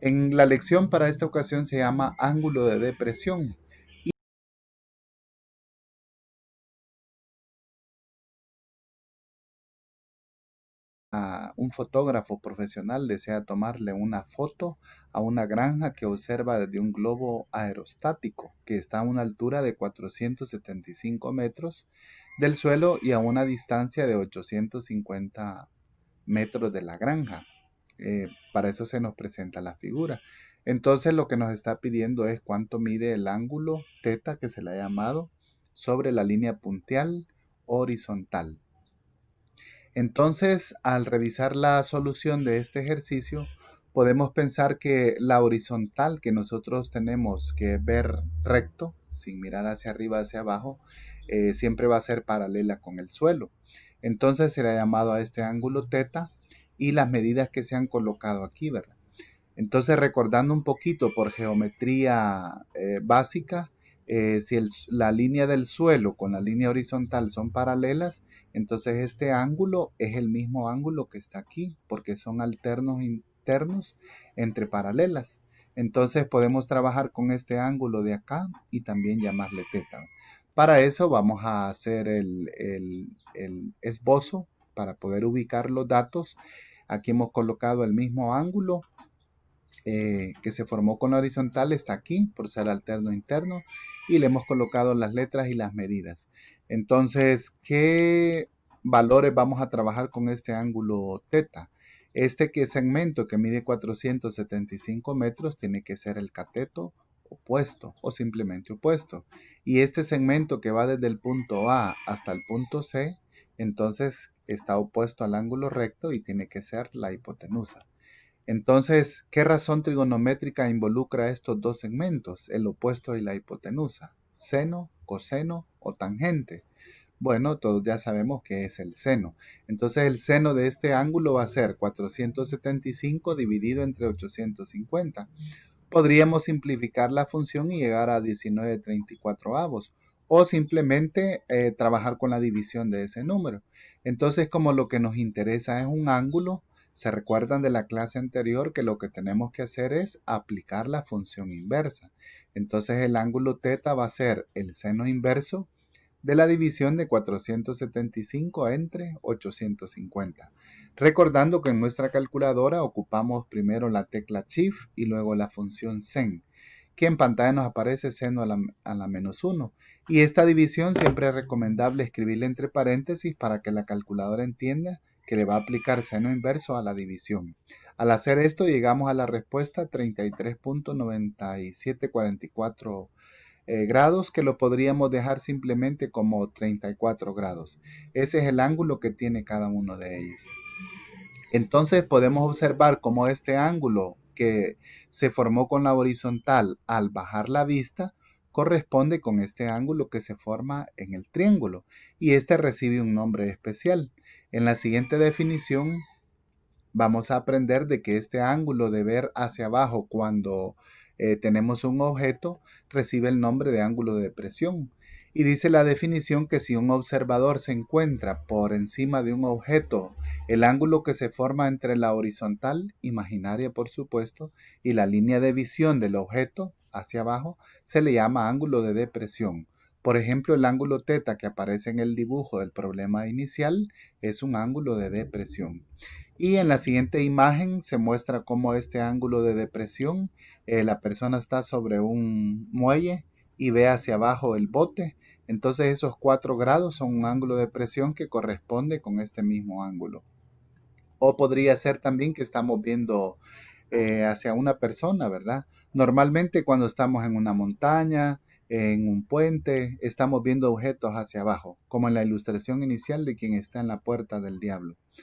En la lección para esta ocasión se llama ángulo de depresión. Un fotógrafo profesional desea tomarle una foto a una granja que observa desde un globo aerostático que está a una altura de 475 metros del suelo y a una distancia de 850 metros de la granja. Para eso se nos presenta la figura. Entonces lo que nos está pidiendo es cuánto mide el ángulo teta que se le ha llamado sobre la línea puntial horizontal. Entonces, al revisar la solución de este ejercicio, podemos pensar que la horizontal que nosotros tenemos que ver recto, sin mirar hacia arriba, hacia abajo, siempre va a ser paralela con el suelo. Entonces se le ha llamado a este ángulo teta y las medidas que se han colocado aquí, ¿verdad? Entonces, recordando un poquito por geometría básica, si la línea del suelo con la línea horizontal son paralelas, entonces este ángulo es el mismo ángulo que está aquí, porque son alternos internos entre paralelas. Entonces podemos trabajar con este ángulo de acá y también llamarle teta. Para eso vamos a hacer el esbozo para poder ubicar los datos. Aquí hemos colocado el mismo ángulo que se formó con la horizontal está aquí por ser alterno interno y le hemos colocado las letras y las medidas. Entonces, ¿qué valores vamos a trabajar con este ángulo teta? Este segmento que mide 475 metros tiene que ser el cateto opuesto o simplemente opuesto. Y este segmento que va desde el punto A hasta el punto C, entonces está opuesto al ángulo recto y tiene que ser la hipotenusa. Entonces, ¿qué razón trigonométrica involucra estos dos segmentos, el opuesto y la hipotenusa? ¿Seno, coseno o tangente? Bueno, todos ya sabemos que es el seno. Entonces, el seno de este ángulo va a ser 475 dividido entre 850. Podríamos simplificar la función y llegar a 19,34 avos o simplemente trabajar con la división de ese número. Entonces, como lo que nos interesa es un ángulo, se recuerdan de la clase anterior que lo que tenemos que hacer es aplicar la función inversa. Entonces, el ángulo teta va a ser el seno inverso de la división de 475 entre 850. Recordando que en nuestra calculadora ocupamos primero la tecla Shift y luego la función sen, que en pantalla nos aparece seno a la menos 1. Y esta división siempre es recomendable escribirla entre paréntesis para que la calculadora entienda que le va a aplicar seno inverso a la división. Al hacer esto llegamos a la respuesta 33,9744 grados, que lo podríamos dejar simplemente como 34 grados. Ese es el ángulo que tiene cada uno de ellos. Entonces podemos observar cómo este ángulo que se formó con la horizontal al bajar la vista corresponde con este ángulo que se forma en el triángulo y este recibe un nombre especial. En la siguiente definición vamos a aprender de que este ángulo de ver hacia abajo cuando tenemos un objeto recibe el nombre de ángulo de depresión. Y dice la definición que si un observador se encuentra por encima de un objeto, el ángulo que se forma entre la horizontal, imaginaria por supuesto, y la línea de visión del objeto hacia abajo, se le llama ángulo de depresión. Por ejemplo, el ángulo teta que aparece en el dibujo del problema inicial es un ángulo de depresión. Y en la siguiente imagen se muestra cómo este ángulo de depresión, la persona está sobre un muelle y ve hacia abajo el bote. Entonces esos 4 grados son un ángulo de presión que corresponde con este mismo ángulo. O podría ser también que estamos viendo hacia una persona, ¿verdad? Normalmente cuando estamos en una montaña, en un puente, estamos viendo objetos hacia abajo, como en la ilustración inicial de quien está en la puerta del diablo.